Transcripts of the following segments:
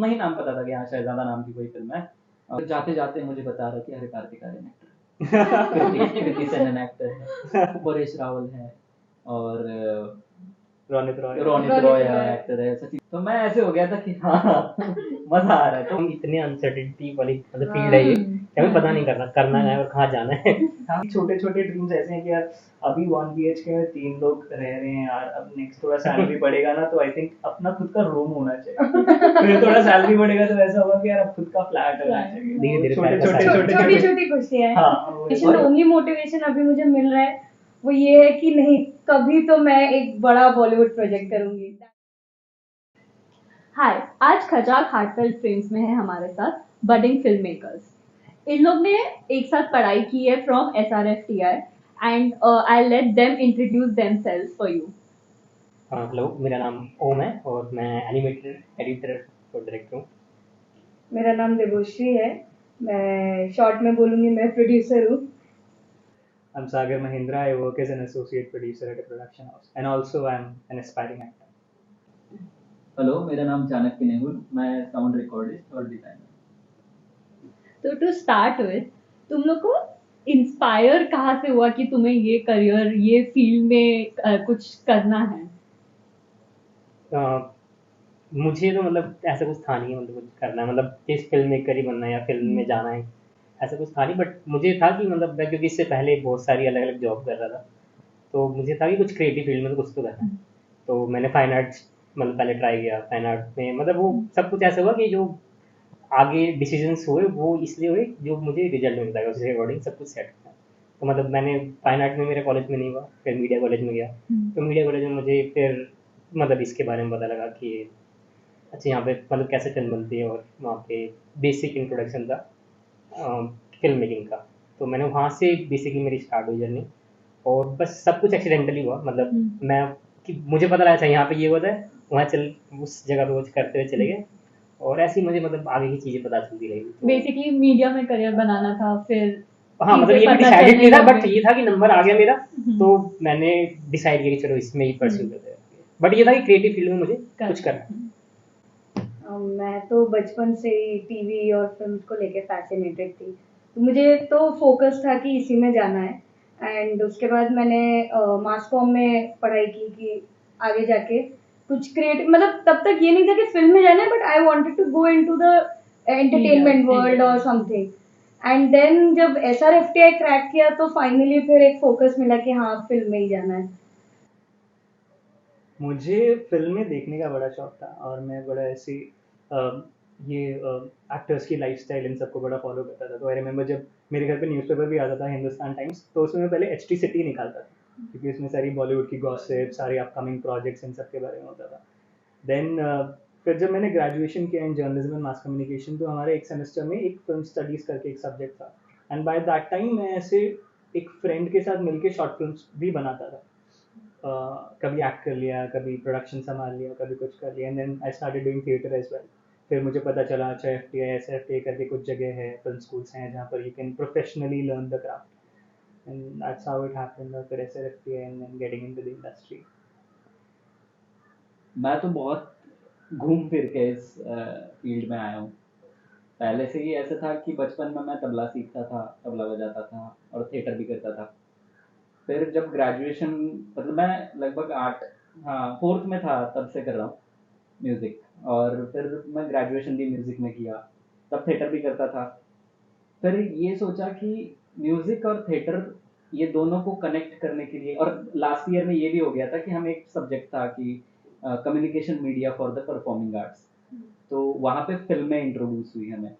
नहीं नाम पता था कि हाँ शहजादा नाम की कोई फिल्म है, और जाते जाते मुझे बता रहा कि हरे कार्तिक आर्यन एक्टर कृति सेनन एक्टर है, परेश रावल है, और रोनित रॉय एक्टर है, सचिन। तो मैं ऐसे हो गया था कि हाँ मजा आ रहा है। तो इतने अनसर्टेनिटी वाली मतलब फील्ड है ये कि हमें पता नहीं करना है और कहाँ जाना है। छोटे छोटे ड्रीम्स ऐसे हैं कि यार अभी 1 BHK में 3 लोग रह रहे हैं यार, अब नेक्स्ट थोड़ा सैलरी बढ़ेगा ना तो आई थिंक अपना खुद का रूम होना चाहिए। फिर थोड़ा सैलरी बढ़ेगा तो ऐसा होगा कि यार अब खुद का फ्लैट होना चाहिए। धीरे छोटी छोटी खुशियां हैं। ओनली मोटिवेशन अभी मुझे मिल रहा है वो ये है कि नहीं, कभी तो मैं एक बड़ा बॉलीवुड प्रोजेक्ट करूंगी। हाय, आज खजाक हार्टफेल्ट फिल्म्स में है हमारे साथ बडिंग फिल्म मेकर्स। इन लोग ने एक साथ पढ़ाई की है from SRFTI and I let them introduce themselves for you. Hello, मेरा नाम ओम है और मैं एनिमेटेड एडिटर और डायरेक्टर हूँ। मेरा नाम देवोश्री है, मैं शॉर्ट में बोलूंगी मैं प्रोड्यूसर हूँ। I'm Sagar Mahindra. I work as an associate producer at a production house, and also I'm an aspiring actor. Hello, मेरा नाम चाणक्य नेहुल, मैं साउंड रिकॉर्डिस्ट और डिजाइनर। तो टू स्टार्ट विद, तुम लोग को इंस्पायर कहाँ से हुआ कि तुम्हें ये करियर, ये फील्ड में कुछ करना है? मुझे तो मतलब ऐसा कुछ था नहीं, मतलब कुछ करना है, मतलब किस फिल्म मेकर ही बनना है या फिल्म में जाना है, ऐसा कुछ था नहीं। बट मुझे था कि मतलब मैं, क्योंकि इससे पहले बहुत सारी अलग अलग जॉब कर रहा था, तो मुझे था कि कुछ क्रिएटिव फील्ड में तो कुछ तो करना है। तो मैंने फाइन आर्ट्स मतलब पहले ट्राई किया। फाइन आर्ट में मतलब वो सब कुछ ऐसा हुआ कि जो आगे डिसीजंस हुए वो इसलिए हुए जो मुझे रिजल्ट मिलता है उसके अकॉर्डिंग सब कुछ सेट किया। तो मतलब मैंने फाइन आर्ट में मेरे कॉलेज में नहीं हुआ, फिर मीडिया कॉलेज में गया। तो मीडिया कॉलेज में मुझे फिर मतलब इसके बारे में पता लगा कि अच्छा यहाँ पे मतलब कैसे फिल्म बनती है, और वहाँ पे बेसिक इंट्रोडक्शन था फिल्म मेकिंग का। तो मैंने वहाँ से बेसिकली मेरी स्टार्ट हुई जर्नी, और बस सब कुछ एक्सीडेंटली हुआ। मतलब मैं कि मुझे पता लगा था यहाँ पे ये होता है, वहाँ चल उस जगह पे वो करते हुए चले गए, और ऐसे ही मुझे मतलब आगे की चीज़ें पता चलती रही। तो बेसिकली मीडिया में करियर बनाना था, फिर हाँ मतलब ये भी डिसाइडेड नहीं था, बट ये था कि नंबर आ गया मेरा, तो मैंने डिसाइड किया कि चलो इसमें ही परस्यू करते हैं। बट ये था कि क्रिएटिव फील्ड में मुझे कुछ करना है। मैं तो बचपन से ही टीवी और फिल्म को लेके फैसिनेटेड थी, तो मुझे तो फोकस था कि इसी में जाना है। एंड उसके बाद मैंने मास कॉम में पढ़ाई की कि आगे जाके कुछ क्रिएटिव, मतलब तब तक ये नहीं था कि फिल्म में जाना है, but I wanted to go into the entertainment world और समथिंग। एंड देन जब SRFTI क्रैक किया तो फाइनली फिर एक फोकस मिला कि हाँ फिल्म में ही जाना है। मुझे फिल्में देखने का बड़ा शौक था, और मैं बड़ा ऐसी ये एक्टर्स की लाइफस्टाइल इन सबको बड़ा फॉलो करता था। तो आई रिमेंबर जब मेरे घर पे न्यूज़पेपर भी आता था हिंदुस्तान टाइम्स, तो उसमें मैं पहले HT सिटी निकालता था, क्योंकि उसमें सारी बॉलीवुड की गॉसिप, सारे अपकमिंग प्रोजेक्ट्स, इन सब के बारे में होता था। देन फिर जब मैंने ग्रेजुएशन किया in journalism and mass communication, तो हमारे एक सेमेस्टर में एक फिल्म स्टडीज़ करके एक सब्जेक्ट था, एंड बाय दैट टाइम मैं ऐसे एक फ्रेंड के साथ मिलके शॉर्ट फिल्म्स भी बनाता था। कभी एक्ट कर लिया, कभी प्रोडक्शन संभाल लिया, कभी कुछ कर लिया, and then I started doing theatre as well. फिर मुझे पता चला अच्छा FTI SRFTI करके कुछ जगह है, फिल्म स्कूल्स हैं जहाँ पर you can professionally learn the craft, and that's how it happened. फिर SRFTI and then getting into the industry. मैं तो बहुत घूम फिर के इस फील्ड में आया हूँ। पहले से ही ऐसा था कि बचपन में मैं तबला सीखता था, तबला बजाता था और थिएटर भी करता था। फिर जब ग्रेजुएशन, मतलब मैं लगभग 8, हाँ 4th में था तब से कर रहा हूँ म्यूज़िक, और फिर मैं ग्रेजुएशन भी म्यूज़िक में किया, तब थिएटर भी करता था। फिर ये सोचा कि म्यूज़िक और थिएटर ये दोनों को कनेक्ट करने के लिए, और लास्ट ईयर में ये भी हो गया था कि हम एक सब्जेक्ट था कि communication media for the performing arts. तो वहाँ पे फिल्में इंट्रोड्यूस हुई हमें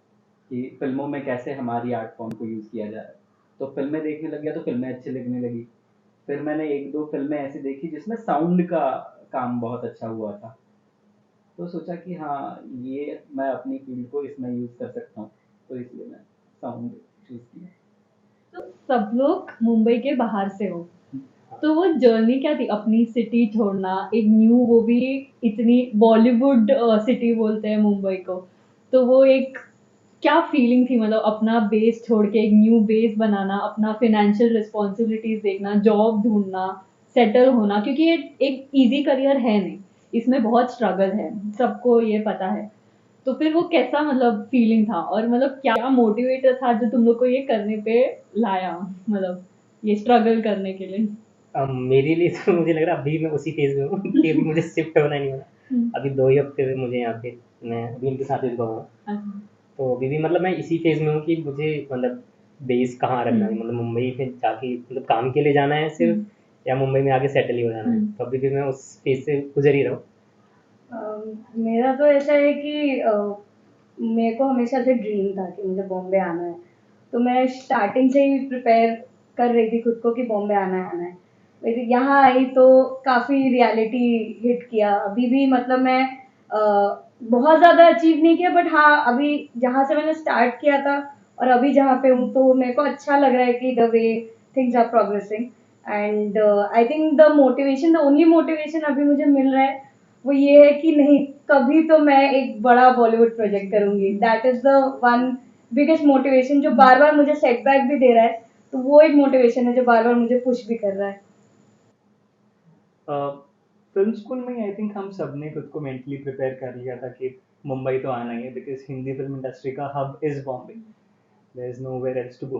कि फिल्मों में कैसे हमारी आर्ट फॉर्म को यूज़ किया जा रहा है। तो फिल्में देखने लग गया, तो फिल्में अच्छी लगने लगी। फिर मैंने 1-2 फिल्में ऐसी देखी जिसमें साउंड का काम बहुत अच्छा हुआ था, तो सोचा कि हाँ ये मैं अपनी फील्ड को इसमें यूज़ कर सकता हूँ, तो इसलिए मैं साउंड चूज़ किया। तो सब लोग मुंबई के बाहर से हो, तो वो जर्नी क्या थी अपनी सिटी छोड़ना, एक न्यू, वो भी इतनी बॉलीवुड सिटी बोलते हैं मुंबई को, तो वो एक क्या फीलिंग थी? मतलब अपना बेस छोड़ के एक न्यू बेस बनाना, अपना फाइनेंशियल रिस्पॉन्सिबिलिटीज देखना, जॉब ढूंढना, सेटल होना, क्योंकि ये एक इजी करियर है नहीं, इसमें बहुत स्ट्रगल है, सबको ये पता है। तो फिर वो कैसा मतलब फीलिंग था, और मतलब क्या मोटिवेटर था जो तुम लोग को ये करने पे लाया, मतलब ये स्ट्रगल करने के लिए? मेरे लिए तो मुझे लग रहा है अभी मैं उसी फेज में हूँ कि अभी मुझे शिफ्ट होना नहीं होना। अभी 2 ही हफ्ते हुए मुझे यहाँ पे, मैं अभी उनके साथ ही हुआ। अच्छा। तो अभी भी मतलब मैं इसी फेज में हूँ कि मुझे मतलब बेस कहाँ रखना है, मतलब मुंबई में जाके मतलब काम के लिए जाना है सिर्फ, या मुंबई में आके सेटल ही हो जाना है। तो अभी भी मैं उस फेज से गुजर ही रहा हूँ। मेरा तो ऐसा है कि मेरे को हमेशा से ड्रीम था कि मुझे बॉम्बे आना है, तो मैं स्टार्टिंग से ही प्रिपेयर कर रही थी खुद को कि बॉम्बे आना है। लेकिन यहाँ आई तो काफ़ी रियलिटी हिट किया। अभी भी मतलब मैं बहुत ज़्यादा अचीव नहीं किया, बट हाँ अभी जहाँ से मैंने स्टार्ट किया था और अभी जहाँ पे हूँ, तो मेरे को अच्छा लग रहा है कि the way things are progressing. And I think the motivation, the only motivation अभी मुझे मिल रहा है वो ये है कि नहीं, कभी तो मैं एक बड़ा बॉलीवुड प्रोजेक्ट करूंगी। That is the one biggest motivation जो बार बार मुझे सेटबैक भी दे रहा है। तो वो एक मोटिवेशन है जो बार बार मुझे पुश भी कर रहा है। फिल्म स्कूल में आई थिंक हम सब ने खुद को मेंटली प्रिपेयर कर लिया था कि मुंबई तो आना ही है, बिकॉज हिंदी फिल्म इंडस्ट्री का hub is Bombay, there is nowhere else to go.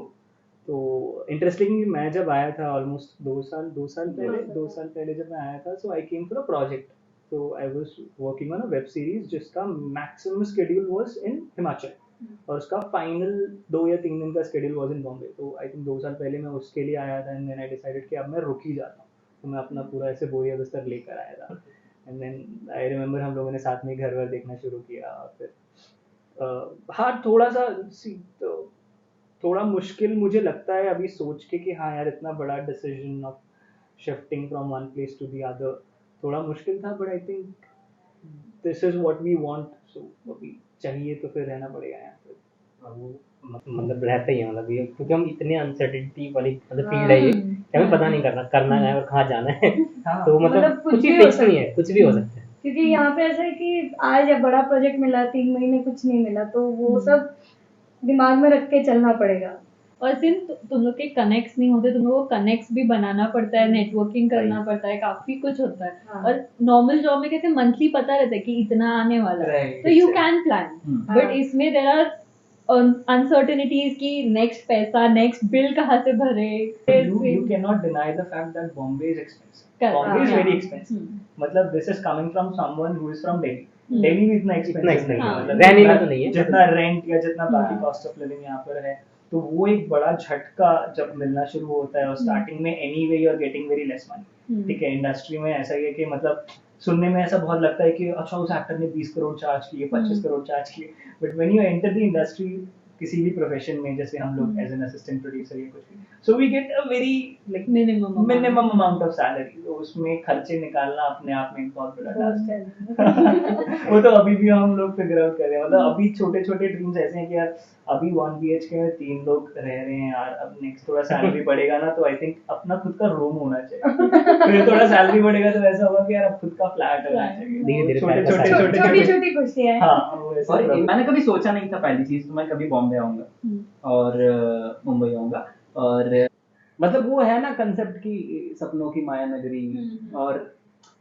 तो इंटरेस्टिंगली मैं जब आया था ऑलमोस्ट 2 साल पहले जब मैं आया था, सो आई केम फॉर अ प्रोजेक्ट। तो I was working on a web series जिसका maximum schedule was in Himachal, और उसका फाइनल 2 या 3 दिन का शेड्यूल वाज इन बॉम्बे। तो आई थिंक 2 साल पहले मैं उसके लिए आया था, एंड देन आई डिसाइडेड कि अब मैं रुक ही जाता हूँ। तो मैं अपना पूरा ऐसे बोरिया बिस्तर लेकर आया था, एंड देन आई रिमेम्बर हम लोगों ने साथ में घर वर देखना शुरू किया। और फिर हाँ थोड़ा सा तो थोड़ा मुश्किल मुझे लगता है अभी सोच के कि हाँ यार इतना बड़ा decision of shifting from one place to the other थोड़ा मुश्किल था, but I think this is what we want, so अभी चाहिए तो फिर रहना पड़ेगा यहाँ पे। वो मतलब रहता ही है, मतलब ये क्योंकि हम इतने अनसर्टेनिटी वाली मतलब फील्ड है ये कि हमें पता नहीं करना है और कहाँ जाना है। हाँ। तो मतलब कुछ ही भी हो फिक्स नहीं है, कुछ भी हो सकता है। क्योंकि यहाँ पे ऐसा है कि आज जब बड़ा प्रोजेक्ट मिला, 3 महीने कुछ नहीं मिला, तो वो सब दिमाग में रख के चलना पड़ेगा। और सिर्फ तुम लोग के कनेक्ट्स नहीं होते, तुम लोग को कनेक्ट्स भी बनाना पड़ता है, नेटवर्किंग करना पड़ता है, काफी कुछ होता है। हाँ। और नॉर्मल जॉब में कैसे मंथली पता रहता है कि इतना आने वाला है, Right, तो यू exactly. Can plan. हाँ। बट इसमें देयर आर अनसर्टेनिटीज की नेक्स्ट पैसा, नेक्स्ट बिल कहाँ से भरे। You cannot deny the fact that Bombay is expensive. Correct. Bombay is Yeah. very expensive. मतलब this is coming from someone who is from Delhi. Delhi भी इतना expensive नहीं है, हाँ। मतलब रहने में तो नहीं है। जितना रेंट या जितना बाकी हाँ। कॉस्ट ऑफ लिविंग यहाँ पर है, तो वो एक बड़ा झटका जब मिलना शुरू होता है। और स्टार्टिंग में anyway you are getting very less money, ठीक है। इंडस्ट्री में ऐसा ही है कि मतलब सुनने में ऐसा बहुत लगता है कि अच्छा उस एक्टर ने 20 करोड़ चार्ज किए, 25 करोड़ चार्ज किए, but when you enter the industry किसी भी प्रोफेशन में, जैसे हम लोग एज एन असिस्टेंट प्रोड्यूसर या कुछ भी, so we get a very like minimum amount of salary. तो उसमें खर्चे निकालना अपने आप में एक बहुत बड़ा टास्क है। वो तो अभी भी हम लोग फिगर आउट कर रहे हैं। मतलब अभी छोटे छोटे ड्रीम्स ऐसे हैं कि यार अभी 1 BHK में 3 लोग रह रहे हैं यार, अब नेक्स्ट थोड़ा सैलरी बढ़ेगा ना, तो आई थिंक अपना खुद का रूम होना चाहिए। फिर थोड़ा सैलरी बढ़ेगा तो ऐसा होगा कि यार अब खुद का फ्लैट होना चाहिए। धीरे-धीरे छोटे पैसा छोटे आएगा। छोटी छोटी खुशियाँ हैं। हाँ वो ऐसे और प्रॉब्लम। मैंने कभी सोचा नहीं था, पहली चीज तो मैं कभी बॉम्बे आऊंगा और मुंबई आऊंगा। और मतलब वो है ना कंसेप्ट की सपनों की माया नगरी, और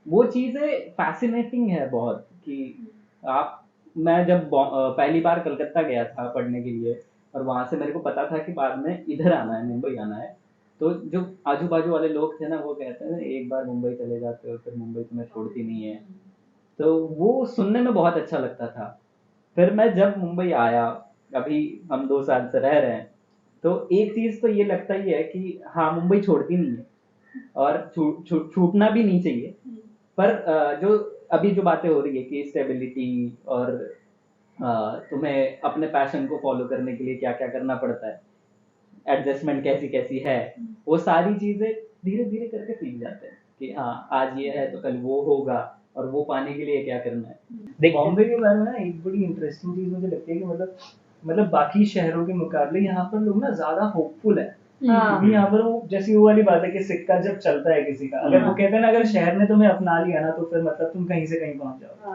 वो चीजें फैसिनेटिंग है बहुत कि आप, मैं जब पहली बार कलकत्ता गया था पढ़ने के लिए, और वहां से मेरे को पता था कि बाद में इधर आना है, मुंबई आना है। तो जो आजू बाजू वाले लोग थे ना, वो कहते हैं एक बार मुंबई चले जाते हो फिर मुंबई तुम्हें छोड़ती नहीं है। तो वो सुनने में बहुत अच्छा लगता था। फिर मैं जब मुंबई आया, अभी हम 2 साल से रह रहे हैं, तो एक चीज तो ये लगता ही है कि हाँ मुंबई छोड़ती नहीं है, और छूटना भी नहीं चाहिए। पर जो अभी जो बातें हो रही है कि स्टेबिलिटी और तुम्हें अपने पैशन को फॉलो करने के लिए क्या क्या करना पड़ता है, एडजस्टमेंट कैसी कैसी है, वो सारी चीजें धीरे धीरे करके सीख जाते हैं कि हाँ आज ये है तो कल वो होगा, और वो पाने के लिए क्या करना है। बॉम्बे के बारे में ना एक बड़ी इंटरेस्टिंग चीज मुझे लगती है कि मतलब बाकी शहरों के मुकाबले यहाँ पर लोग ना ज्यादा होपफुल है। क्योंकि यहाँ पर वो जैसी वो वाली बात है कि सिक्का जब चलता है किसी का, अगर वो कहते हैं ना अगर शहर ने तुम्हें अपना लिया ना, तो फिर मतलब तुम कहीं से कहीं पहुंच जाओ।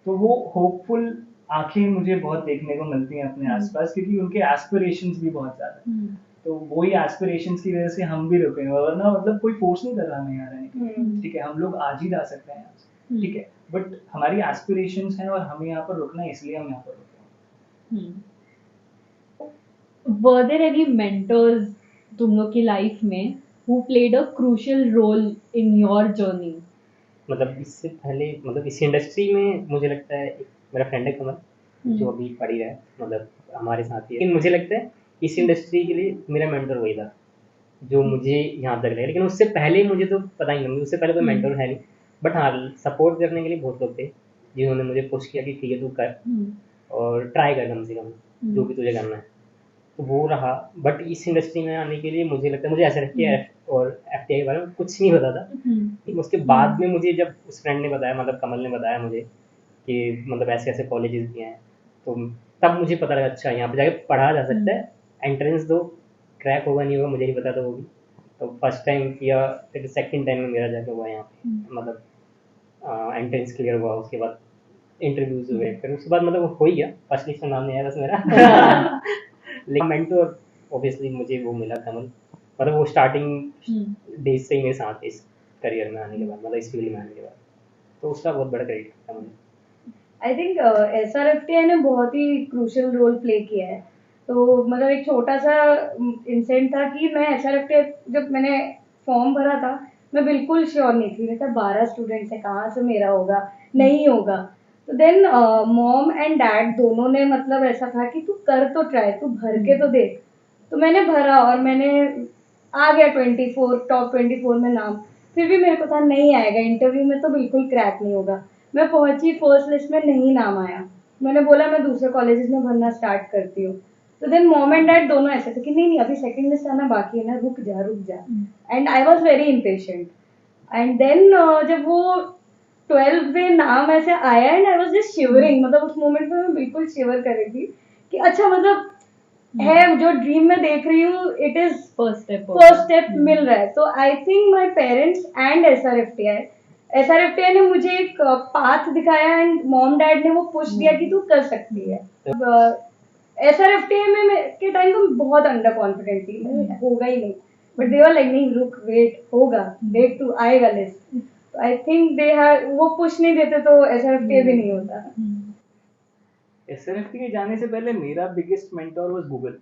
तो वो होपफुल आंखें मुझे बहुत देखने को मिलती हैं अपने आसपास, क्योंकि उनके एस्पिरेशंस भी बहुत ज्यादा है। तो वही एस्पिरेशंस की वजह से हम भी रुके हैं, वरना मतलब कोई फोर्स नहीं कर रहा हमें यहाँ रहने के लिए। ठीक है हम लोग आज ही जा सकते हैं यहाँ से, ठीक है, बट हमारी एस्पिरेशंस हैं और हमें यहाँ पर रुकना है, इसलिए हम यहाँ पर रुके हैं। Were there any mentors तुम लोग की लाइफ में who played a crucial role in your journey? मतलब इससे पहले मतलब इस इंडस्ट्री में मुझे लगता है एक मेरा फ्रेंड है कमल, जो अभी पढ़ ही रहा है, मतलब हमारे साथ ही है। लेकिन मुझे लगता है इस इंडस्ट्री के लिए मेरा मेंटर वही था जो मुझे यहाँ तक ले, लेकिन उससे पहले मुझे तो पता ही नहीं, उससे पहले तो मेंटर है नहीं, बट हाँ सपोर्ट करने के लिए बहुत लोग थे जिन्होंने मुझे पुश किया कि ठीक है तू कर और ट्राई कर कम से कम जो भी तुझे करना है, तो वो रहा। बट इस इंडस्ट्री में आने के लिए मुझे लगता है मुझे ऐसा लगता है और एफटीआई के बारे में कुछ नहीं पता था। उसके बाद में मुझे जब उस फ्रेंड ने बताया, मतलब कमल ने बताया मुझे कि मतलब ऐसे ऐसे कॉलेजेस भी हैं, तो तब मुझे पता लगा अच्छा यहाँ पे जाके पढ़ा जा सकता है, एंट्रेंस दो, क्रैक होगा नहीं होगा मुझे नहीं पता था वो भी। तो फर्स्ट टाइम किया, फिर सेकंड टाइम में मेरा जाके हुआ यहाँ पे, मतलब एंट्रेंस क्लियर हुआ, उसके बाद इंटरव्यूज हुए, फिर उसके बाद मतलब हो ही गया, फर्स्ट लिस्ट में नाम नहीं आया बस मेरा। लेकिन मेंटोर ऑब्वियसली मुझे वो मिला कमल, मतलब वो स्टार्टिंग डेज से ही मेरे साथ इस करियर में आने के बाद, मतलब इस फील्ड में आने के बाद, तो उसका बहुत बड़ा क्रेडिट था मुझे। आई थिंक SRFTI ने बहुत ही क्रूशियल रोल प्ले किया है। तो मतलब एक छोटा सा इंसिडेंट था कि मैं SRFTI जब मैंने फॉर्म भरा था, मैं बिल्कुल श्योर नहीं थी, मैं 12 स्टूडेंट्स है, कहाँ से मेरा होगा, नहीं होगा। तो देन मॉम एंड डैड दोनों ने मतलब ऐसा था कि तू कर तो ट्राई, तू भर के तो देख। तो मैंने भरा और मैंने आ गया 24 टॉप 24 में नाम। फिर भी मेरे को था नहीं आएगा, इंटरव्यू में तो बिल्कुल क्रैक नहीं होगा। मैं पहुंची, फर्स्ट लिस्ट में नहीं नाम आया। मैंने बोला मैं दूसरे कॉलेजेस में भरना स्टार्ट करती हूँ। तो देन मॉम एंड डैड दोनों ऐसे थे कि नहीं नहीं अभी सेकंड लिस्ट आना बाकी है ना, रुक जा रुक जा। And I was very impatient. And then जब वो 12 में नाम ऐसे आया and I was just shivering, मतलब उस मोमेंट में मैं बिल्कुल शिवर कर रही थी कि अच्छा मतलब है जो ड्रीम में देख रही हूँ, इट इज फर्स्ट स्टेप मिल रहा है। तो I think my parents and SRFTI ने मुझे एक पाथ दिखाया एंड मॉम डैड ने वो पुश दिया कि तू कर सकती है। SRFTI में के टाइम तो बहुत अंडर कॉन्फिडेंट थी, मैं होगा ही नहीं, बट दे वर लाइक नहीं रुक वेट होगा, देख तू आएगा लिस्ट। तो आई थिंक दे हैव वो पुश नहीं देते तो SRFTI भी नहीं होता। SRFTI के जाने से पहले मेरा बिगेस्ट मेंटोर वाज गूगल।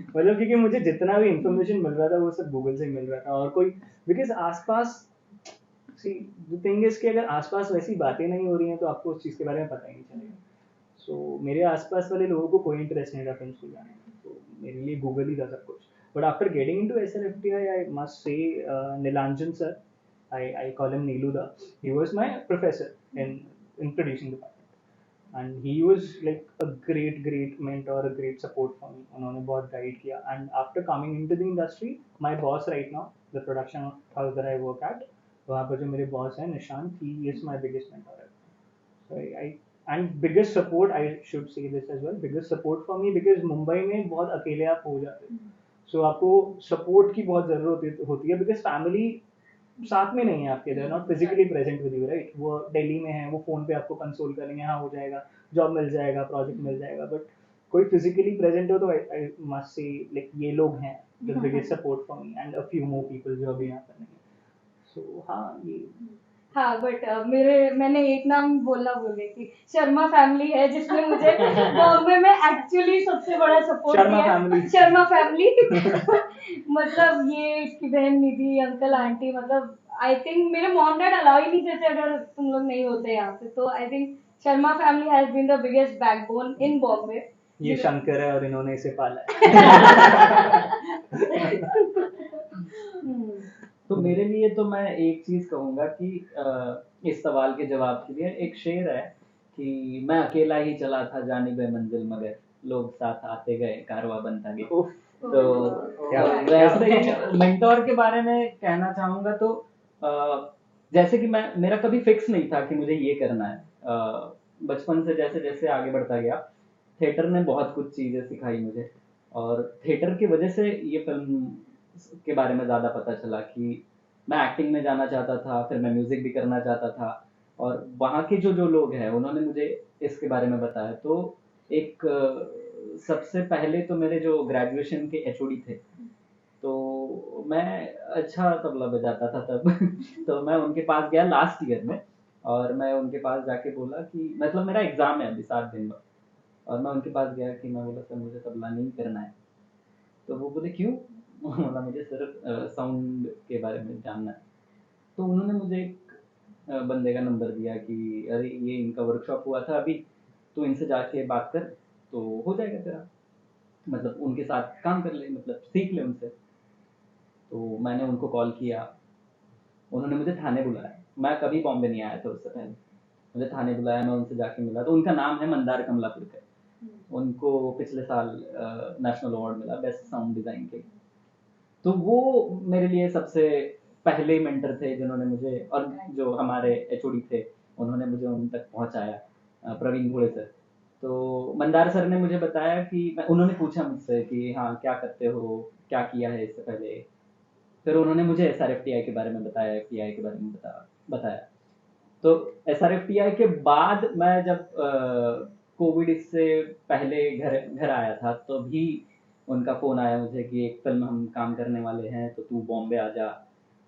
मतलब क्योंकि मुझे जितना भी इंफॉर्मेशन मिल रहा था वो सब गूगल से मिल रहा था, और कोई बिकॉज आसपास सी द थिंग इज कि अगर आसपास वैसी बातें नहीं हो रही हैं तो आपको उस चीज़ के बारे में पता ही नहीं चलेगा। सो मेरे आसपास वाले लोगों को कोई इंटरेस्ट नहीं था फिल्म स्कूल जाने में, तो मेरे लिए गूगल ही था सब कुछ। But after getting into SRFTI I must say Nilanjan sir, I call him Neelu da. He was my professor in producing department. And he was like a great mentor, a great support for me. उन्होंने बहुत guide किया. And after coming into the industry, my boss right now, the production house that I work at, वहाँ पर जो मेरे boss हैं Nishant, he is my biggest mentor. So I and biggest support, I should say this as well, biggest support for me because Mumbai में बहुत अकेले आप हो जाते हो. So आपको support की बहुत ज़रूरत होती है because family साथ में नहीं है आपके, they are not physically present with you right. वो दिल्ली में है, वो फोन पे आपको कंसोल करेंगे, हाँ हो जाएगा, जॉब मिल जाएगा, प्रोजेक्ट मिल जाएगा, बट कोई फिजिकली प्रेजेंट हो तो आई मस्ट से लाइक ये लोग हैं the biggest support for me and a few more people जो अभी यहाँ पर नहीं है। सो हाँ ये हाँ बट मैंने एक नाम बोलना भूल गई थी, शर्मा फैमिली है जिसने मुझे बॉम्बे में एक्चुअली सबसे बड़ा सपोर्ट दिया। शर्मा फैमिली मतलब ये इसकी बहन निधि, अंकल आंटी, मतलब आई थिंक मेरे मॉम डैड अलाउ ही नहीं देते अगर तुम लोग नहीं होते यहाँ पे। तो I think Sharma family has been the biggest backbone in Bombay. ये शंकर है और इन्होंने इसे पाला है। तो मेरे लिए तो मैं एक चीज कहूंगा कि इस सवाल के जवाब के लिए एक शेर है कि मैं अकेला ही चला था जानिबे मंजिल मगर लोग साथ आते गए कारवा बनता गया। तो वैसे ही मेंटोर के बारे में कहना चाहूंगा तो जैसे कि मेरा कभी फिक्स नहीं था कि मुझे ये करना है। बचपन से जैसे जैसे आगे बढ़ता गया थिएटर ने बहुत कुछ चीजें सिखाई मुझे, और थिएटर की वजह से ये फिल्म के बारे में ज़्यादा पता चला कि मैं एक्टिंग में जाना चाहता था, फिर मैं म्यूज़िक भी करना चाहता था, और वहाँ के जो लोग हैं उन्होंने मुझे इसके बारे में बताया। तो एक सबसे पहले तो मेरे जो ग्रेजुएशन के HOD थे, तो मैं अच्छा तबला बजाता था तब तो मैं उनके पास गया लास्ट ईयर में, और मैं उनके पास जाके बोला कि मतलब मेरा एग्ज़ाम है अभी 7 दिन बाद, और मैं उनके पास गया कि मैं बोला सर मुझे तबला नहीं करना है। तो वो बोले क्यों? बोला मुझे सिर्फ साउंड के बारे में जानना है। तो उन्होंने मुझे एक बंदे का नंबर दिया कि अरे ये इनका वर्कशॉप हुआ था अभी, तो इनसे जाके बात कर तो हो जाएगा तेरा, मतलब उनके साथ काम कर ले, मतलब सीख ले उनसे। तो मैंने उनको कॉल किया, उन्होंने मुझे थाने बुलाया। मैं कभी बॉम्बे नहीं आया था उससे पहले, मुझे थाने बुलाया, मैं उनसे जाके मिला। तो उनका नाम है मंदार कमलापुरकर, उनको पिछले साल नेशनल अवार्ड मिला बेस्ट साउंड डिज़ाइन के। तो वो मेरे लिए सबसे पहले मेंटर थे जिन्होंने मुझे, और जो हमारे एचओडी थे उन्होंने मुझे उन तक पहुंचाया, प्रवीण घोड़े सर। तो मंदार सर ने मुझे बताया कि उन्होंने पूछा मुझसे कि हाँ क्या करते हो, क्या किया है इससे पहले। फिर उन्होंने मुझे एसआरएफटीआई के बारे में बताया, एफटीआई के बारे में बताया। तो एसआरएफटीआई के बाद मैं जब कोविड इससे पहले घर घर आया था तो भी उनका फ़ोन आया मुझे कि एक फिल्म हम काम करने वाले हैं तो तू बॉम्बे आ जा,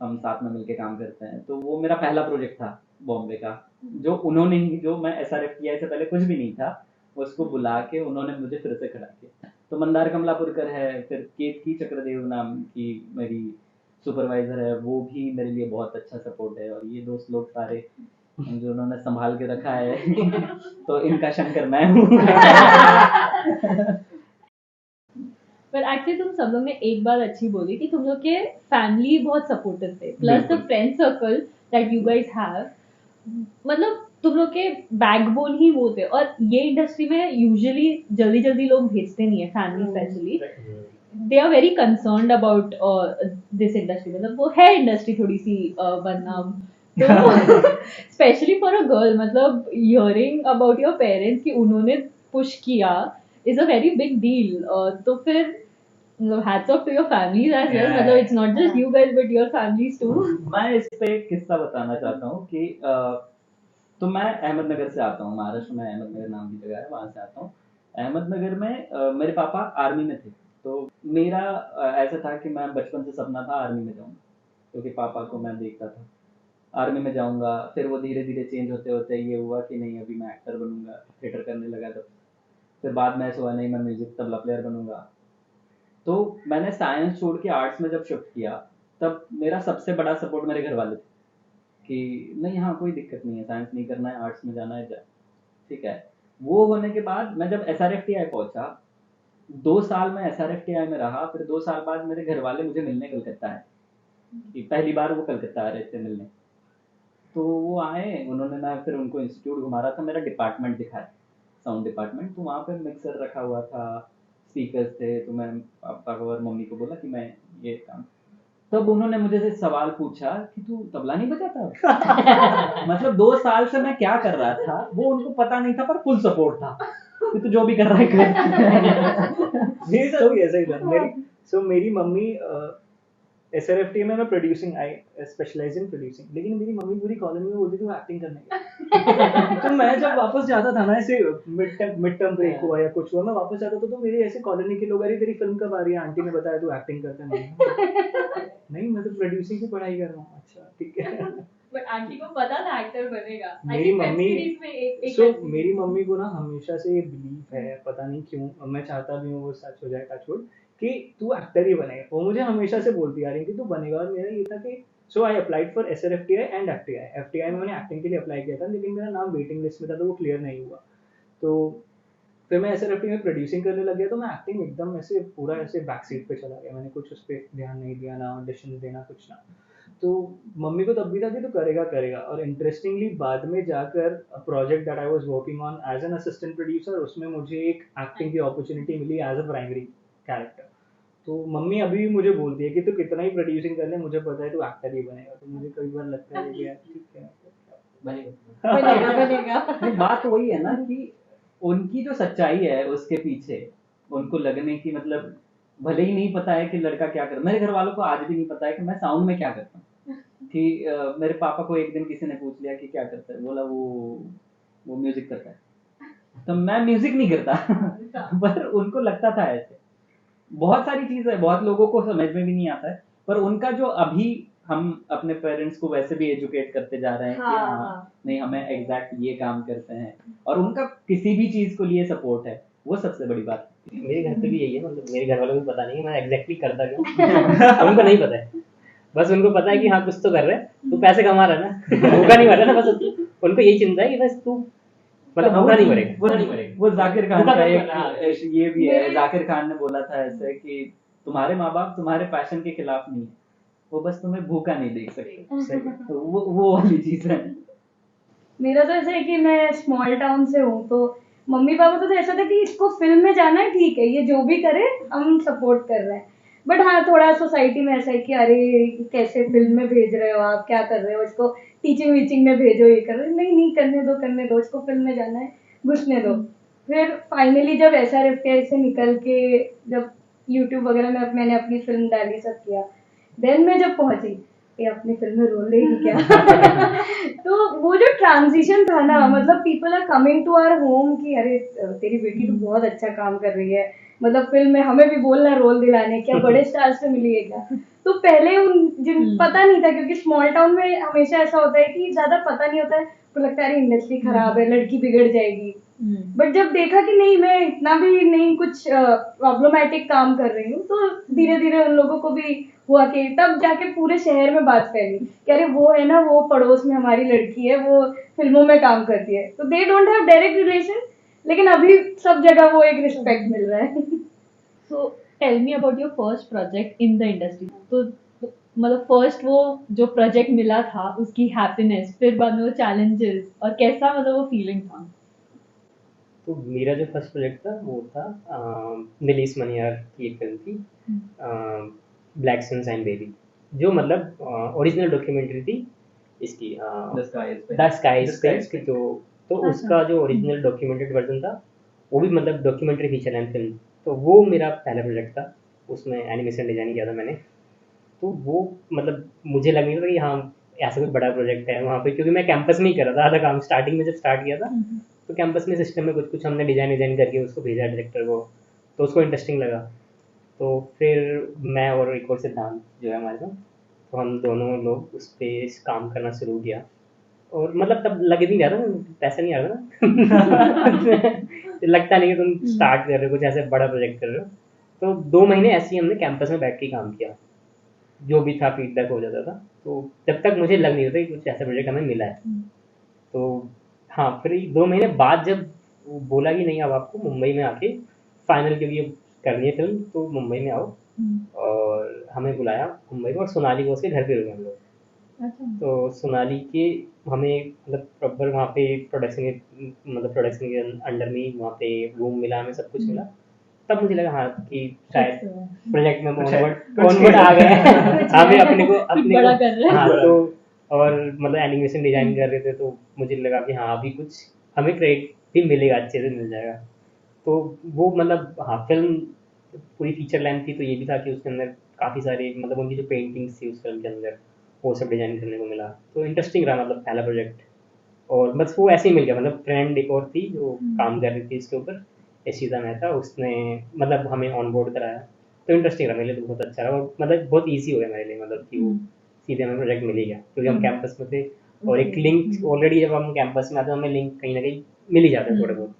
हम साथ में मिलके काम करते हैं। तो वो मेरा पहला प्रोजेक्ट था बॉम्बे का, जो उन्होंने ही, जो मैं एसआरएफटीआई से पहले कुछ भी नहीं था, उसको बुला के उन्होंने मुझे फिर से खड़ा किया। तो मंदार कमलापुरकर है, फिर केतकी चक्रदेव नाम की मेरी सुपरवाइजर है, वो भी मेरे लिए बहुत अच्छा सपोर्ट है। और ये दोस्त लोग सारे जो उन्होंने संभाल के रखा है तो इनका शंकर मैं हूँ। पर एक्चुअली तुम सब लोग ने एक बात अच्छी बोली कि तुम लोग के फैमिली बहुत सपोर्टिव थे, प्लस द बिल्कुल। Friend circle that you guys have, मतलब तुम लोग के बैकबोन ही वो थे। और ये इंडस्ट्री में यूजुअली जल्दी जल्दी लोग भेजते नहीं है, family specially they are very concerned about this industry, मतलब वो है इंडस्ट्री थोड़ी सी बदनाम। तो स्पेशली फॉर अ गर्ल, मतलब हियरिंग अबाउट योर पेरेंट्स कि उन्होंने पुश किया is a very big deal. तो फिर hats off to your families as well, मतलब it's not just you guys but your families too. मैं इस पे एक किस्सा बताना चाहता हूँ कि तो मैं अहमदनगर से आता हूँ, महाराष्ट्र में अहमदनगर नाम की जगह है, वहाँ से आता हूँ। अहमदनगर में मेरे पापा आर्मी में थे, तो मेरा ऐसा था कि मैं बचपन से सपना था आर्मी में जाऊँ, क्योंकि पापा को मैं देखता था आर्मी में जाऊँगा। फिर वो धीरे धीरे चेंज होते होते ये हुआ कि नहीं अभी मैं एक्टर बनूंगा, थिएटर करने लगा तब। फिर बाद में ऐसा हुआ नहीं मैं म्यूजिक तबला प्लेयर बनूंगा। तो मैंने साइंस छोड़ के आर्ट्स में जब शिफ्ट किया, तब मेरा सबसे बड़ा सपोर्ट मेरे घर वाले थे कि नहीं हाँ कोई दिक्कत नहीं है, साइंस नहीं करना है, आर्ट्स में जाना है जा, ठीक है। वो होने के बाद मैं जब एसआरएफटीआई पहुंचा, 2 साल में एसआरएफटीआई में रहा। फिर 2 साल बाद मेरे घर वाले मुझे मिलने कलकत्ता आए, कि पहली बार वो कलकत्ता आ रहे थे मिलने। तो वो आए, उन्होंने, मैं फिर उनको इंस्टीट्यूट घुमा रहा था, मेरा डिपार्टमेंट दिखाया, साउंड डिपार्टमेंट। तो वहाँ पे मिक्सर रखा हुआ था, स्पीकर्स थे। तो मैं पापा को और मम्मी को बोला कि मैं ये काम, तब उन्होंने मुझे से सवाल पूछा कि तू तबला नहीं बजाता? मतलब 2 साल से मैं क्या कर रहा था वो उनको पता नहीं था, पर फुल सपोर्ट था कि तू जो भी कर रहा है कर। मेरे साथ भी ऐसा ही था। मेरी मम्मी एसआरएफटी में मैं producing, I specialise in producing, लेकिन मेरी मम्मी पूरी कॉलेज में बोलती थी वो एक्टिंग करने की। तो मैं जब वापस जाता था ना, ऐसे मिड टर्म ब्रेक हुआ या कुछ हुआ, मैं वापस जाता था तो मेरे ऐसे कॉलोनी के लोग, अरे तेरी फिल्म कब आ रही है, आंटी ने बताया तू एक्टिंग करता नहीं मैं तो प्रोड्यूसिंग की पढ़ाई कर रहा हूँ। अच्छा ठीक है। बट आंटी को पता था एक्टर बनेगा। मेरी मम्मी मेरी मम्मी को ना हमेशा से ये बिलीफ है, पता नहीं क्यों, मैं चाहता भी हूँ वो सच हो जाए टचवुड, कि तू एक्टर ही बनेगा। वो मुझे हमेशा से बोलती आ रही थी तू बनेगा। और मेरा ये था कि so I applied for SRFTI and FTI. FTI में मैंने एक्टिंग के लिए अप्लाई किया था, लेकिन मेरा नाम वेटिंग लिस्ट में था तो वो क्लियर नहीं हुआ। तो फिर मैं एसआरएफटी में प्रोड्यूसिंग करने लग गया, तो मैं एक्टिंग एकदम ऐसे पूरा ऐसे बैक सीट पे चला गया। मैंने कुछ उस पर ध्यान नहीं दिया, ना ऑडिशन देना कुछ ना। तो मम्मी को तब भी था कि तू करेगा। और इंटरेस्टिंगली बाद में जाकर project that I was working on as an assistant producer, उसमें मुझे एक एक्टिंग की अपॉर्चुनिटी मिली एज अ प्राइमरी कैरेक्टर। तो मम्मी अभी भी मुझे बोलती है कि तू कितना ही प्रोड्यूसिंग कर ले, मुझे पता है तू एक्टर ही बनेगा। तो मुझे कई बार लगता है कि यार ठीक है बनेगा। नहीं, बात वही है ना कि उनकी जो सच्चाई है उसके पीछे उनको लगने की, मतलब भले ही नहीं पता है कि लड़का क्या कर, मेरे घर वालों को आज भी नहीं पता है कि मैं साउंड में क्या करता हूँ। कि मेरे पापा को एक दिन किसी ने पूछ लिया कि क्या करता है, बोला वो म्यूजिक करता है। तो मैं म्यूजिक नहीं करता पर उनको लगता था ऐसे। बहुत सारी चीजें बहुत लोगों को समझ में भी नहीं आता है, पर उनका जो अभी हम अपने पेरेंट्स को वैसे भी एजुकेट करते जा रहे हैं कि हाँ, हाँ हाँ। नहीं हमें एग्जैक्ट ये काम करते हैं और उनका किसी भी चीज को लिए सपोर्ट है, वो सबसे बड़ी बात है। मेरे घर पे भी यही है, मतलब मेरे घर वालों को पता नहीं है मैं एग्जैक्टली करता क्यों। उनको नहीं पता है, बस उनको पता है कि हाँ कुछ तो कर रहे हैं, तू पैसे कमा रहा है ना, भूखा नहीं मर रहा ना, बस उनको यही चिंता है कि बस तू मतलब भूखा नहीं मरेगा। वो जाकिर खान भूखा का नहीं एक मरेगा। ये भी है, जाकिर खान ने बोला था ऐसे कि तुम्हारे माँ बाप तुम्हारे पैशन के खिलाफ नहीं है, वो बस तुम्हें भूखा नहीं देख सकते। तो वो वाली चीज है। मेरा तो ऐसा है कि मैं स्मॉल टाउन से हूँ, तो मम्मी पापा को तो ऐसा था कि इसको फिल्म में जाना है, ठीक है, ये जो भी करे हम सपोर्ट कर रहे हैं। बट हाँ, थोड़ा सोसाइटी में ऐसा है कि अरे कैसे फिल्म में भेज रहे हो आप, क्या कर रहे हो, इसको टीचिंग वीचिंग में भेजो, ये कर रहे हो। नहीं नहीं, करने दो, इसको फिल्म में जाना है, घुसने दो। फिर फाइनली जब SRFTI से निकल के जब यूट्यूब वगैरह में मैंने अपनी फिल्म डाली, सब किया, देन मैं जब पहुंची, ये अपनी फिल्म में रोल लेगी क्या? तो वो जो ट्रांजिशन था ना, मतलब people are coming to our home कि अरे तेरी बेटी तो बहुत अच्छा काम कर रही है, मतलब फिल्म में हमें भी बोलना रोल दिलाने, क्या बड़े स्टार से मिली है क्या? तो पहले उन जिन पता नहीं था, क्योंकि स्मॉल टाउन में हमेशा ऐसा होता है कि ज्यादा पता नहीं होता है, तो लगता है अरे इंडस्ट्री खराब है, लड़की बिगड़ जाएगी। बट जब देखा कि नहीं, मैं इतना भी नहीं कुछ प्रॉब्लमेटिक काम कर रही हूँ, तो धीरे धीरे उन लोगों को भी हुआ कि तब जाके पूरे शहर में बात फैली कि अरे वो है ना, वो पड़ोस में हमारी लड़की है, वो फिल्मों में काम करती है। तो they don't have direct relation, लेकिन अभी सब जगह वो एक रिस्पेक्ट मिल रहा है। So tell me about your first project in the industry. तो मतलब फर्स्ट वो जो प्रोजेक्ट मिला था उसकी हैप्पीनेस, फिर बाद में वो चैलेंजेस, और कैसा मतलब वो फीलिंग था? तो मेरा जो फर्स्ट प्रोजेक्ट था वो था निलीस मनियार की एक फिल्म थी, ब्लैक सनशाइन बेबी, जो मतलब ओरिजिनल डॉक्यूमेंट्री थी इसकी, द स्काई इज पिंक। तो उसका जो ओरिजिनल डॉक्यूमेंटेड वर्जन था वो भी मतलब डॉक्यूमेंट्री फीचर लेंथ फिल्म, तो वो मेरा पहला प्रोजेक्ट था, उसमें एनिमेशन डिजाइन किया था मैंने। तो वो मतलब मुझे लग नहीं था कि हाँ ऐसा कोई बड़ा प्रोजेक्ट है वहाँ पे, क्योंकि मैं कैंपस में ही कर रहा था आधा काम, स्टार्टिंग में जब स्टार्ट किया था तो कैंपस में सिस्टम में कुछ कुछ हमने डिजाइन करके उसको भेजा डायरेक्टर को, तो उसको इंटरेस्टिंग लगा। तो फिर मैं और एक और सिद्धांत जो है हमारे साथ, तो हम दोनों लोग उस पर काम करना शुरू किया, और मतलब तब लग नहीं रहा था, पैसा नहीं आ रहा था लगता नहीं कि तुम स्टार्ट कर रहे हो कुछ ऐसे बड़ा प्रोजेक्ट कर रहे हो। तो 2 महीने ऐसे ही हमने कैंपस में बैठ के काम किया, जो भी था फीडबैक हो जाता था, तो जब तक मुझे लग नहीं रहा था कि कुछ ऐसा प्रोजेक्ट हमें मिला है। तो हाँ, फिर 2 महीने बाद जब वो बोला कि नहीं अब आपको मुंबई में आके फाइनल, क्योंकि अब करनी है फिल्म तो मुंबई में आओ, और हमें बुलाया मुंबई में, और सोनाली को उसके घर पे रुके हम लोग। तो सोनाली के हमें मतलब प्रॉपर वहाँ पे प्रोडक्शन के अंडर में ही वहाँ पे रूम मिला, हमें सब कुछ मिला। तब मुझे लगा हाँ कि शायद प्रोजेक्ट में ऑनवर्ड आ गए हैं, हमें अपने को बड़ा कर रहे हैं। हाँ, तो और मतलब एनिमेशन डिजाइन कर रहे थे, तो मुझे लगा कि हाँ अभी कुछ हमें क्रेडिट भी मिलेगा, अच्छे से मिल जाएगा। तो वो मतलब हाँ फिल्म पूरी फीचर लेंथ थी, तो ये भी था कि उसके अंदर काफ़ी सारे मतलब उनकी जो पेंटिंग्स थी उस फिल्म के अंदर वो सब डिजाइन करने को मिला, तो इंटरेस्टिंग रहा मतलब पहला प्रोजेक्ट। और बस वो ऐसे ही मिल गया, मतलब फ्रेंड एक और थी जो काम कर रही थी इसके ऊपर, इशिता मेहता, उसने मतलब हमें ऑन बोर्ड कराया, तो इंटरेस्टिंग रहा मेरे लिए, तो बहुत अच्छा रहा, और मतलब बहुत ईजी हो गया मेरे लिए, मतलब कि वो सीधे हमें प्रोजेक्ट मिल ही गया क्योंकि हम कैंपस में थे, और एक लिंक ऑलरेडी जब हम कैंपस में आते हैं हमें लिंक कहीं ना कहीं मिल ही जाता है थोड़े बहुत,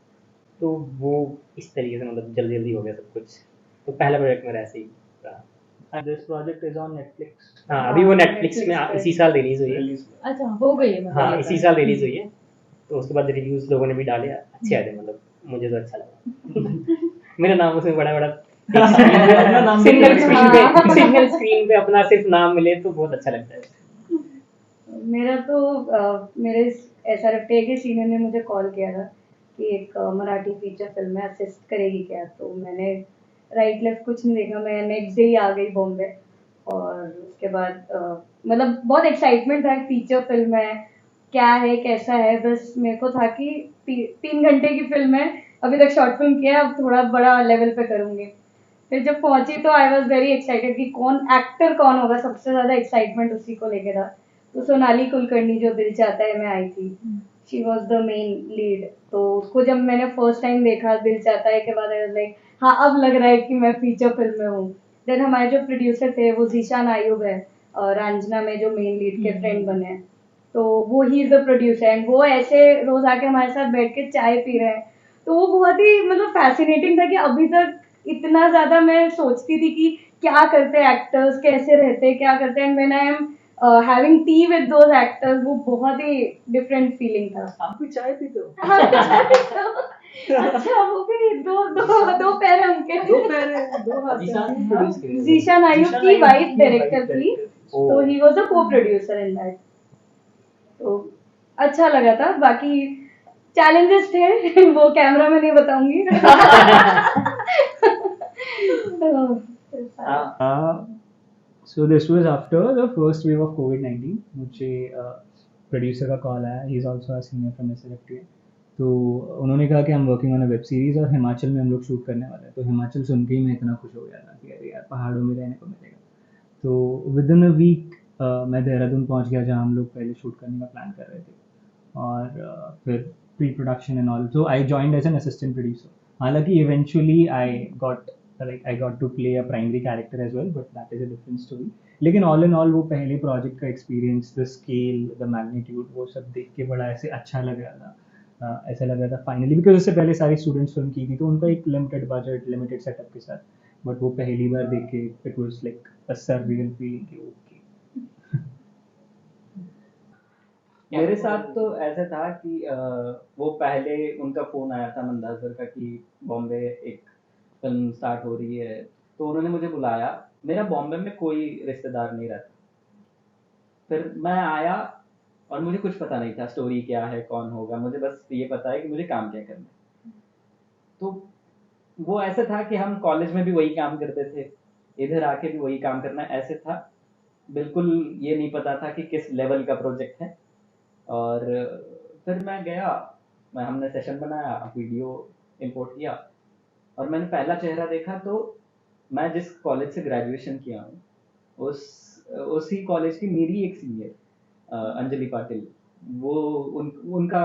तो वो इस तरीके से मतलब जल्दी जल्दी हो गया सब कुछ। तो पहला प्रोजेक्ट मेरा ऐसे ही रहा। And this project is on Netflix. हाँ, अभी वो नेटफ्लिक्स में इसी साल रिलीज हुई है। अच्छा, हो गई है हाँ, मतलब। इसी साल रिलीज हुई है, तो उसके बाद रिव्यूज लोगों ने भी डाले, अच्छे आए थे, मतलब मुझे तो अच्छा लगा। मेरा नाम उसमें बड़ा सिंगल स्क्रीन पे अपना सिर्फ नाम मिले तो बहुत अच्छा लगता है। मेरा तो मेरे SRFTI के सीनियर ने मुझे कॉल किया था कि एक मराठी फीचर फिल्म में असिस्ट करेगी क्या, तो मैंने राइट लेफ्ट कुछ नहीं देखा, मैं नेक्स्ट डे ही आ गई बॉम्बे। और उसके बाद मतलब बहुत एक्साइटमेंट था, फीचर फिल्म है, क्या है कैसा है, बस मेरे को था कि 3 घंटे की फिल्म है, अभी तक शॉर्ट फिल्म किया है, अब थोड़ा बड़ा लेवल पे करूंगी। फिर जब पहुंची तो आई वॉज वेरी एक्साइटेड कि कौन एक्टर कौन होगा, सबसे ज्यादा एक्साइटमेंट उसी को लेके था। तो सोनाली कुलकर्णी जो दिल चाहता है मैं आई थी, she was the main lead. तो उसको जब मैंने फर्स्ट टाइम देखा दिल चाहता है के बाद, लाइक हाँ अब लग रहा है कि मैं फीचर फिल्म में हूँ। देन हमारे जो प्रोड्यूसर थे वो जीशान आयुब है, रंजना में जो मेन लीड के फ्रेंड बने हैं, तो वो he is the producer and वो ऐसे रोज आके हमारे साथ बैठ के चाय पी रहे हैं। तो वो बहुत ही मतलब फैसिनेटिंग था कि अभी तक इतना ज्यादा मैं सोचती थी कि क्या करते हैं एक्टर्स, कैसे रहते हैं, क्या करते हैं, and when I am having T with those actors, वो बहुत ही डिफरेंट फीलिंग था। आप भी चाय पीते हो? अच्छा, वो भी दो दो दो पैर हैं उनके। दो पैर है, दो हाथ है। जीशान प्रोड्यूस की जीशान आयुब जीशान की आयुब वाइफ की डायरेक्टर wife थी, director। तो ही वाज द को प्रोड्यूसर इन दैट। तो अच्छा लगा था। बाकी चैलेंजेस थे वो कैमरा में नहीं बताऊंगी। So this was after the first wave of COVID-19. मुझे प्रोड्यूसर का कॉल आया, he is also a senior from SLFTA। तो उन्होंने कहा कि हम working on a web series और हिमाचल में हम लोग शूट करने वाले हैं। तो हिमाचल सुन के ही मैं इतना खुश हो गया था कि अरे यार पहाड़ों में रहने को मिलेगा। तो विद इन अ वीक मैं देहरादून पहुंच गया जहां हम लोग पहले शूट करने का प्लान कर रहे थे, और फिर pre production and all. So I joined as an assistant producer. हालांकि eventually I got to play a primary character as well, but that is a different story. लेकिन ऑल इन ऑल वो पहले project का experience, the scale, the magnitude, वो सब देख के बड़ा ऐसे अच्छा लग रहा था। ऐसा लग रहा था फाइनली, बिकॉज उससे पहले सारी स्टूडेंट्स फिल्म की थी तो उनका एक लिमिटेड बजट, लिमिटेड सेटअप के साथ, बट वो पहली बार देख के it was like a surreal feeling कि ओके। मेरे साथ तो ऐसा था कि वो पहले उनका फोन आया था मंदार सर का कि बॉम्बे एक फिल्म स्टार्ट हो रही है, तो उन्होंने मुझे बुलाया। मेरा बॉम्बे में कोई रिश्तेदार नहीं रहता। फिर मैं आया और मुझे कुछ पता नहीं था स्टोरी क्या है, कौन होगा, मुझे बस ये पता है कि मुझे काम क्या करना है। तो वो ऐसा था कि हम कॉलेज में भी वही काम करते थे, इधर आके भी वही काम करना, ऐसे था। बिल्कुल ये नहीं पता था कि किस लेवल का प्रोजेक्ट है। और फिर मैं गया, हमने सेशन बनाया, वीडियो इंपोर्ट किया, और मैंने पहला चेहरा देखा तो मैं जिस कॉलेज से ग्रेजुएशन किया हूँ उसी कॉलेज की मेरी एक सीनियर अंजलि पाटिल, वो उनका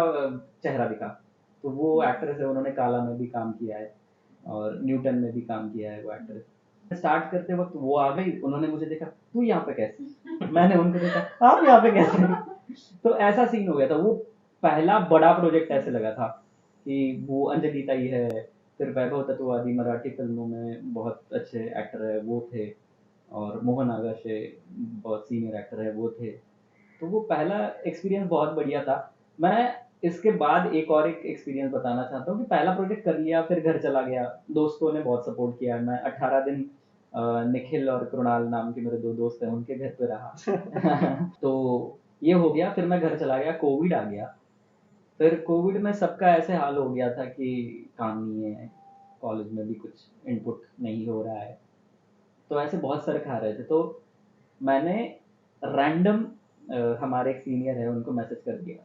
चेहरा दिखा। तो वो एक्ट्रेस है, उन्होंने काला में भी काम किया है और न्यूटन में भी काम किया है वो एक्ट्रेस। स्टार्ट करते वक्त वो आ गई, उन्होंने मुझे देखा, तू यहाँ पे कैसे? मैंने उनको देखा, आप यहाँ पे कैसे? तो ऐसा सीन हो गया था। वो पहला बड़ा प्रोजेक्ट ऐसे लगा था कि वो अंजलि ताई है, फिर वैभव तत्वादी मराठी फिल्मों में बहुत अच्छे एक्टर है वो थे, और मोहन आगाशे बहुत सीनियर एक्टर है वो थे। तो वो पहला एक्सपीरियंस बहुत बढ़िया था। मैं इसके बाद एक और एक एक्सपीरियंस बताना चाहता हूँ कि पहला प्रोजेक्ट कर लिया, फिर घर चला गया, दोस्तों ने बहुत सपोर्ट किया। मैं 18 दिन निखिल और कृणाल नाम के मेरे दो दोस्त हैं, उनके घर पे रहा। तो ये हो गया, फिर मैं घर चला गया, कोविड आ गया। फिर कोविड में सबका ऐसे हाल हो गया था कि काम नहीं है, कॉलेज में भी कुछ इनपुट नहीं हो रहा है, तो ऐसे बहुत सर खा रहे थे। तो मैंने रैंडम हमारे एक सीनियर है उनको मैसेज कर दिया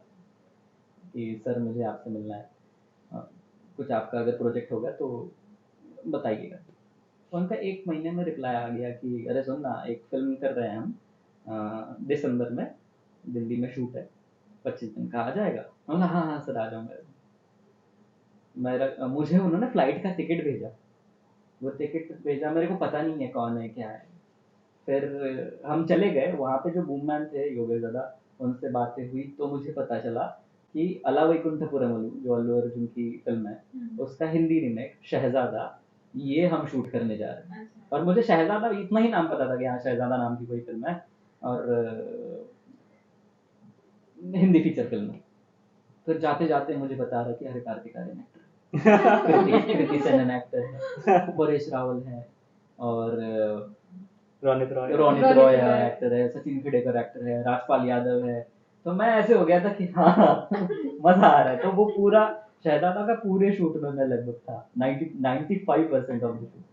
कि सर मुझे आपसे मिलना है, कुछ आपका अगर प्रोजेक्ट होगा तो बताइएगा। तो उनका 1 महीने में रिप्लाई आ गया कि अरे सुन ना, एक फिल्म कर रहे हैं हम दिसंबर में, दिल्ली में शूट है, 25 दिन का, आ जाएगा? मैं हाँ हाँ सर आ जाऊँगा। मुझे उन्होंने फ्लाइट का टिकट भेजा, वो टिकट भेजा, मेरे को पता नहीं है कौन है क्या है। फिर हम चले गए वहाँ पे, जो बूममैन थे योगेश दादा, उनसे बातें हुई तो मुझे पता चला कि अला वैकुंठपुरम जो अल्लू अर्जुन की फिल्म है, उसका हिंदी रीमेक शहजादा, ये हम शूट करने जा रहे हैं। और मुझे शहजादा इतना ही नाम पता था कि हाँ शहजादा नाम की कोई फिल्म है, और हिंदी फीचर फिल्म है। फिर जाते जाते मुझे बता रहा कि अरे कार्तिक आर्यन एक्टर, कृति सेनन एक्टर है, परेश रावल है, और रोनित रॉय एक्टर है, सचिन खेडेकर एक्टर है, राजपाल यादव है। तो मैं ऐसे हो गया था कि हाँ मजा आ रहा है। तो वो पूरा शहजादा का पूरे शूट में मैं लगभग था 95% ऑफ द शूट।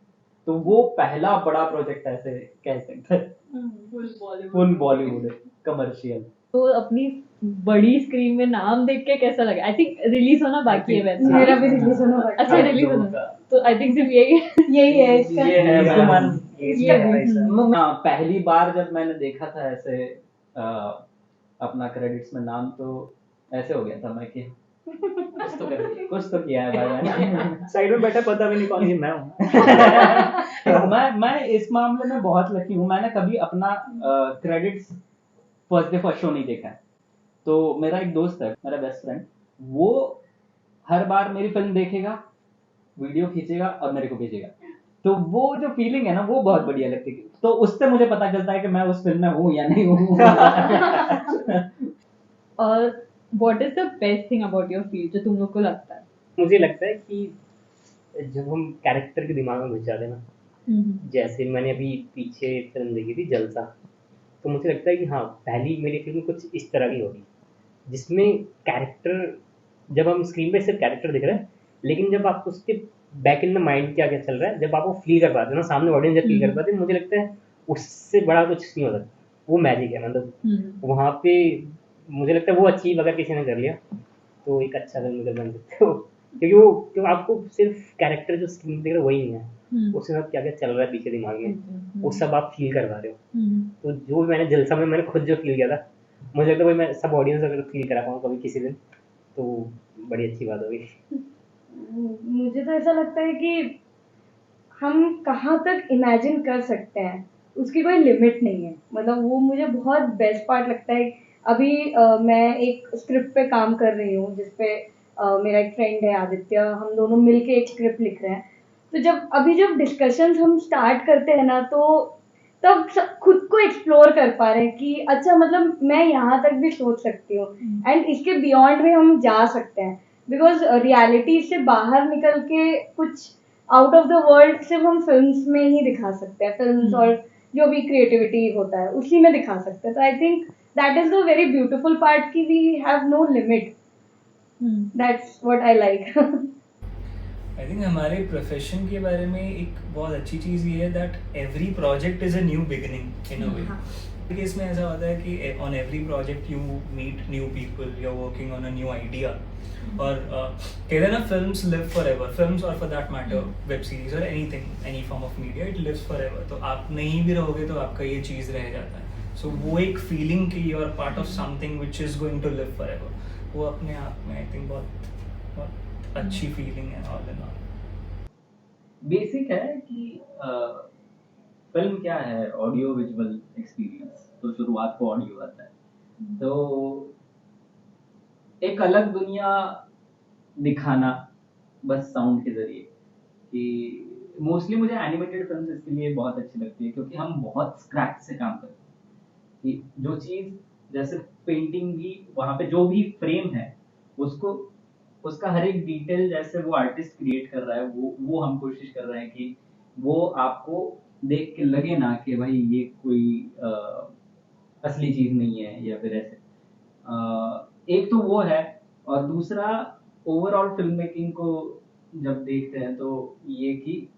तो वो पहला बड़ा प्रोजेक्ट ऐसे कह सकते हैं, फुल बॉलीवुड कमर्शियल। तो अपनी बड़ी स्क्रीन में नाम देख के कैसा लगा? आई थिंक रिलीज होना बाकी है वैसे। मेरा भी रिलीज होना बाकी अच्छा, रिलीज होना, तो आई थिंक सिर्फ यही है इसका। ये है ये है। हाँ, पहली बार जब मैंने देखा था ऐसे अपना क्रेडिट्स में नाम, तो ऐसे हो गया था मैं कि कुछ तो कर, कुछ तो किया है भाई मैंने। साइड में बैठा पता भी नहीं कौन, ये मैं हूँ। मैं इस मामले में बहुत लकी हूँ, मैंने कभी अपना credits first day first show नहीं देखा है। तो मेरा एक दोस्त है, मेरा बेस्ट फ्रेंड, वो हर बार मेरी फिल्म देखेगा, वीडियो खींचेगा और मेरे को भेजेगा। तो वो जो फीलिंग है ना, वो बहुत बढ़िया लगती है। तो उससे मुझे पता चलता है कि मैं उस फिल्म में हूँ या नहीं हूँ। और what is the best thing about your field जो तुम लोग को लगता है? मुझे लगता है कि जब हम कैरेक्टर के दिमाग में घुस जाते हैं ना, जैसे मैंने अभी पीछे फिल्म देखी थी जलसा, तो मुझे लगता है कि हाँ, पहली मेरी फिल्म कुछ इस तरह की होगी जिसमें कैरेक्टर, जब हम स्क्रीन पे सिर्फ कैरेक्टर दिख रहा है, लेकिन जब आप उसके बैक इन द माइंड क्या क्या चल रहा है, जब आप वो फील कर पाते हो ना, सामने ऑडियंस जब फील कर पाते हैं, मुझे लगता है उससे बड़ा कुछ नहीं हो सकता। वो मैजिक है, मतलब वहाँ पे मुझे लगता है वो अचीव अगर किसी ने कर लिया तो एक अच्छा फिल्म मेकर बन सकते हो, क्योंकि वो क्यों आपको सिर्फ कैरेक्टर जो स्क्रीन देख रहे हो वही नहीं है, उसके साथ क्या क्या चल रहा है पीछे दिमाग में, वो सब आप फील कर पा रहे हो। तो जो मैंने जलसा में मैंने खुद जो फील किया था, मुझे लगता है वही मैं सब ऑडियंस अगर फील करा पाऊँ कभी किसी दिन, तो बड़ी अच्छी बात होगी। मुझे तो ऐसा लगता है कि हम कहाँ तक इमेजिन कर सकते हैं उसकी कोई लिमिट नहीं है। मतलब वो मुझे बहुत बेस्ट पार्ट लगता है। अभी मैं एक स्क्रिप्ट पे काम कर रही हूँ जिसपे मेरा एक फ्रेंड है आदित्य, हम दोनों मिलके एक स्क्रिप्ट लिख रहे हैं। तो जब डिस्कशंस हम स्टार्ट करते हैं ना, तो तब खुद को एक्सप्लोर कर पा रहे हैं कि अच्छा, मतलब मैं यहाँ तक भी सोच सकती हूँ एंड इसके बियॉन्ड में हम जा सकते हैं। बिकॉज रियलिटी से बाहर निकल के कुछ आउट ऑफ द वर्ल्ड सिर्फ हम फिल्म्स में ही दिखा सकते हैं। फिल्म्स और जो भी क्रिएटिविटी होता है उसी में दिखा सकते हैं। तो I think that is the very beautiful part कि we have no limit. That's what I like. I think हमारे प्रोफेशन के बारे में एक बहुत अच्छी चीज़ ये है that every project is a new beginning in a way. Case में ऐसा होता है कि on every project you meet new people, you are working on a new idea. और कहते हैं ना, films live for ever, films और for that matter web series और anything, any form of media, it lives forever. तो आप नहीं भी रहोगे तो आपका ये चीज़ रह जाता है। सो वो एक फीलिंग कि you are part of something which is going to live for ever, वो अपने आप में आई थिंक बहुत अच्छी फीलिंग है ऑल इन ऑल। बेसिक है कि फिल्म क्या है, ऑडियो विजुअल एक्सपीरियंस। तो शुरुआत को ऑडियो आता है, तो एक अलग दुनिया दिखाना बस साउंड के जरिए। कि मोस्टली मुझे एनिमेटेड फिल्म्स इसके लिए बहुत अच्छी लगती है क्योंकि हम बहुत स्क्रैच से काम करते हैं। कि जो चीज जैसे पेंटिंग भी, वहां पे जो भी फ्रेम है उसको, उसका हर एक डिटेल जैसे वो आर्टिस्ट क्रिएट कर रहा है, वो हम कोशिश कर रहे हैं कि वो आपको देख के लगे ना कि भाई ये कोई असली चीज नहीं है या फिर ऐसे। एक तो वो है, और दूसरा ओवरऑल फिल्म मेकिंग को जब देखते हैं तो ये कि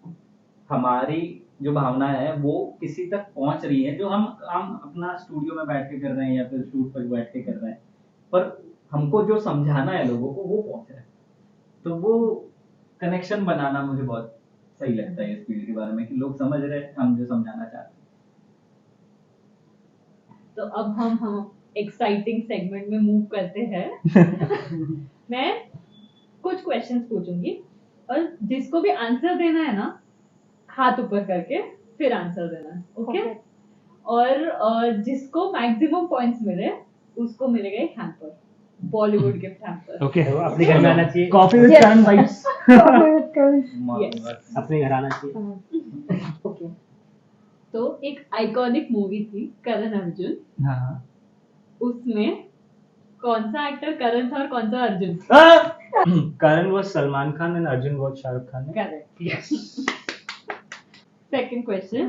हमारी जो भावना है वो किसी तक पहुंच रही है, जो हम काम अपना स्टूडियो में बैठ के कर रहे हैं या फिर शूट पर बैठ के कर रहे हैं, पर हमको जो समझाना है लोगों को वो पहुंच रहा है। तो वो कनेक्शन बनाना मुझे बहुत सही लगता है इस फील्ड के बारे में, कि लोग समझ रहे हैं हम जो समझाना चाहते हैं। तो अब हम एक्साइटिंग सेगमेंट में मूव करते हैं। मैं कुछ क्वेश्चंस पूछूंगी और जिसको भी आंसर देना है ना, हाथ ऊपर करके फिर आंसर देना है, ओके? और जिसको मैक्सिमम पॉइंट्स मिले उसको मिलेगा एक hamper, Bollywood gift hamper. Okay, तो अपने घर में आना चाहिए, कॉफी विद करण वाइब्स। अपने घर आना चाहिए। ओके, तो एक आइकॉनिक मूवी थी करण अर्जुन, हाँ। उसमें कौन सा एक्टर करण था और कौन सा Arjun? Karan was Salman Khan and Arjun was Shahrukh Khan. Correct, yes. Second question,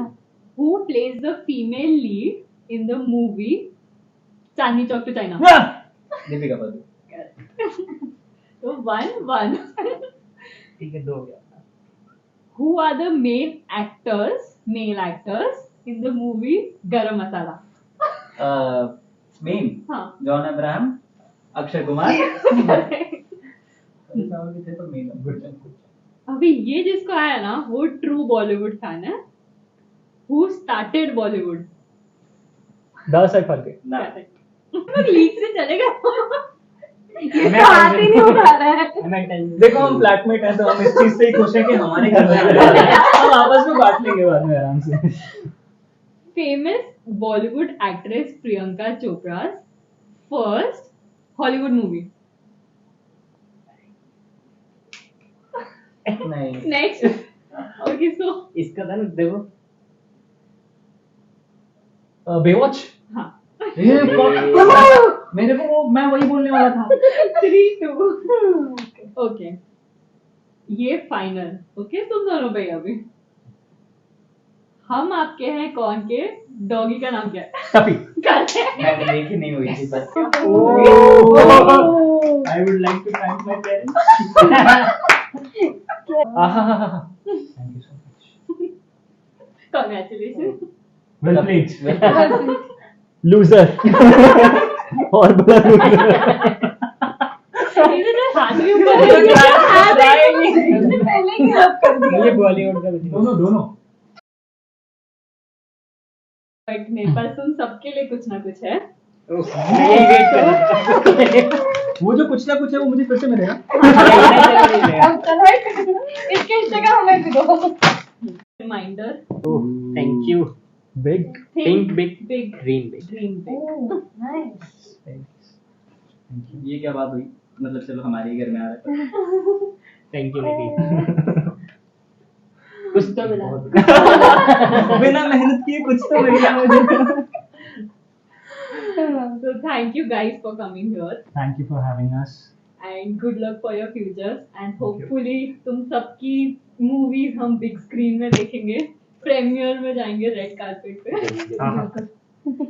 who plays the female lead in the movie Chandni Chowk to China? Deepika Padukone. तो 1-1। ठीक है, 2 हो गया। Who are the male actors in the movie Garam Masala? मेन हाँ। जॉन अब्राहम, अक्षय कुमार। थे तो मेन। अभी ये जिसको आया ना वो ट्रू बॉलीवुड फैन है। Who started Bollywood? Dada Saheb Phalke. ना, लीक से चलेगा। ये तो हाथ ही नहीं उठा रहा है। मैं टेंशन देखो हम फ्लैटमेट हैं तो हम इस चीज से ही खुश हैं कि हमारे घर में हम आपस में बांट लेंगे बाद में आराम से। Famous Bollywood actress Priyanka Chopra's first Hollywood movie. नहीं Next. Okay, so इसका था ना देखो बेवॉच। हाँ. मेरे को वो मैं वही बोलने वाला था। 3, 2. Okay. ये फाइनल. Okay, तुम दोनों पे अभी. हम आपके हैं कौन के डॉगी का नाम क्या है? टपी। मैंने देखी नहीं हुई थी बस। I would like to thank my parents. Thank you so much. Congratulations. Well played. Loser. और बड़ा loser. इधर तो हाथ भी ऊपर है. पहले ही up कर दिया। ये बॉलीवुड का कुछ दोनों। बट मेरे पास तुम सबके लिए कुछ ना कुछ है. नहीं वेट कर वो जो कुछ ना कुछ है वो मुझे फिर से मिलेगा। अब चलो इसके जगह हमें भी दो। Reminder. Thank you Big. Pink big Big. Green big Dream big. Nice. ये क्या बात हुई? मतलब चलो हमारे ही घर में आ रहा है। थैंक यू निधि कुछ तो मिला. बिना मेहनत किए कुछ तो मिल गया मुझे। So thank you guys for coming here Thank you for having us. and good luck for your futures and hopefully तुम सबकी मूवीज हम बिग स्क्रीन में देखेंगे. प्रीमियर में जाएंगे रेड कार्पेट पे. जल्दी, जल्दी।